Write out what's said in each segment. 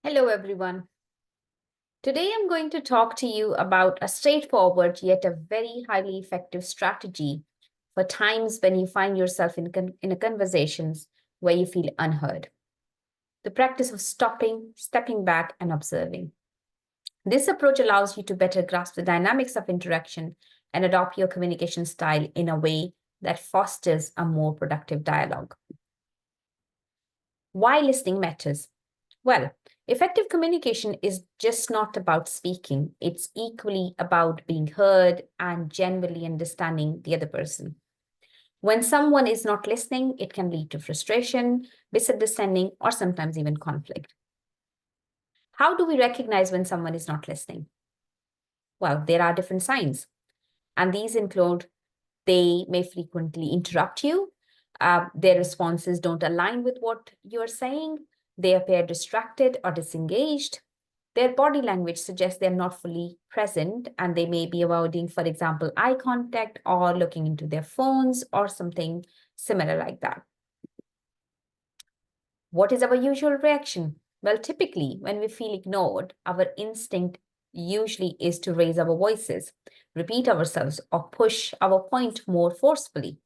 Hello, everyone. Today, I'm going to talk to you about a straightforward yet a very highly effective strategy for times when you find yourself in a conversations where you feel unheard. The practice of stopping, stepping back, and observing. This approach allows you to better grasp the dynamics of interaction and adopt your communication style in a way that fosters a more productive dialogue. Why listening matters? Well, effective communication is just not about speaking. It's equally about being heard and genuinely understanding the other person. When someone is not listening, it can lead to frustration, misunderstanding, or sometimes even conflict. How do we recognize when someone is not listening? Well, there are different signs, and these include they may frequently interrupt you, their responses don't align with what you're saying, they appear distracted or disengaged. Their body language suggests they're not fully present and they may be avoiding, for example, eye contact or looking into their phones or something similar like that. What is our usual reaction? Well, typically, when we feel ignored, our instinct usually is to raise our voices, repeat ourselves, or push our point more forcefully.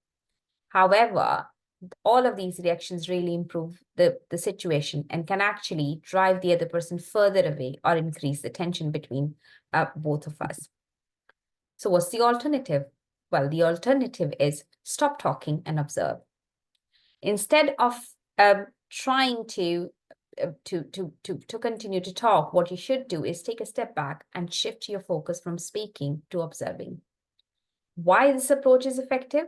However, all of these reactions really improve the situation and can actually drive the other person further away or increase the tension between both of us. So what's the alternative? Well, the alternative is stop talking and observe. Instead of trying to continue to talk, what you should do is take a step back and shift your focus from speaking to observing. Why this approach is effective?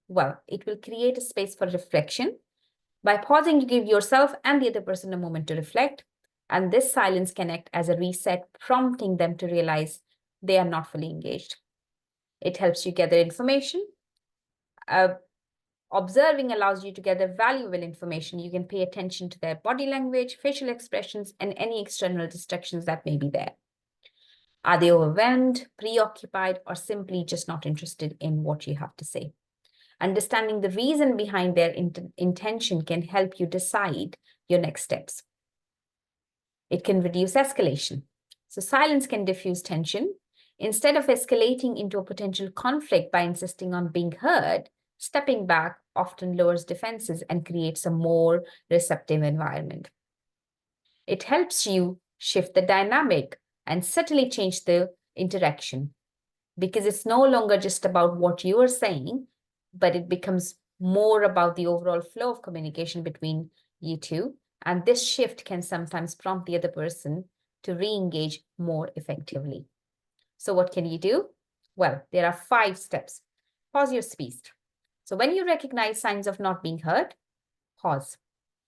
Well, it will create a space for reflection. By pausing, you give yourself and the other person a moment to reflect, and this silence can act as a reset, prompting them to realize they are not fully engaged. It helps you gather information. Observing allows you to gather valuable information. You can pay attention to their body language, facial expressions, and any external distractions that may be there. Are they overwhelmed, preoccupied, or simply just not interested in what you have to say? Understanding the reason behind their intention can help you decide your next steps. It can reduce escalation. So silence can diffuse tension. Instead of escalating into a potential conflict by insisting on being heard, stepping back often lowers defenses and creates a more receptive environment. It helps you shift the dynamic and subtly change the interaction because it's no longer just about what you are saying, but it becomes more about the overall flow of communication between you two. And this shift can sometimes prompt the other person to re-engage more effectively. So what can you do? Well, there are 5 steps. Pause your speech. So when you recognize signs of not being heard, pause,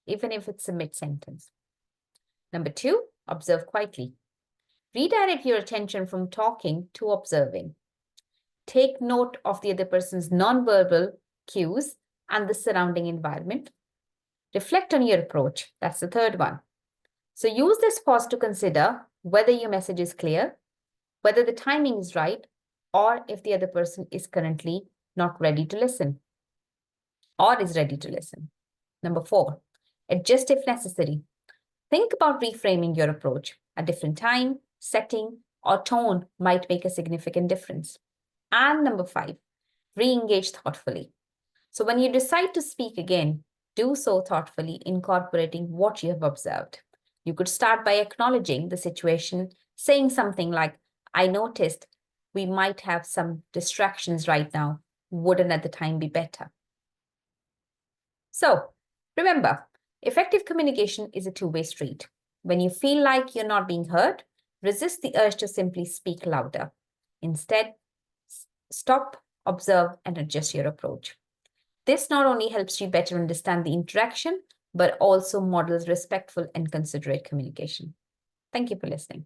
even if it's a mid-sentence. Number 2, observe quietly. Redirect your attention from talking to observing. Take note of the other person's nonverbal cues and the surrounding environment. Reflect on your approach. That's the 3rd one. So use this pause to consider whether your message is clear, whether the timing is right, or if the other person is currently not ready to listen or is ready to listen. Number 4, adjust if necessary. Think about reframing your approach. A different time, setting, or tone might make a significant difference. And number 5, re-engage thoughtfully. So when you decide to speak again, do so thoughtfully, incorporating what you have observed. You could start by acknowledging the situation, saying something like, I noticed we might have some distractions right now. Wouldn't at the time be better? So remember, effective communication is a two-way street. When you feel like you're not being heard, resist the urge to simply speak louder. Instead, stop, observe, and adjust your approach. This not only helps you better understand the interaction, but also models respectful and considerate communication. Thank you for listening.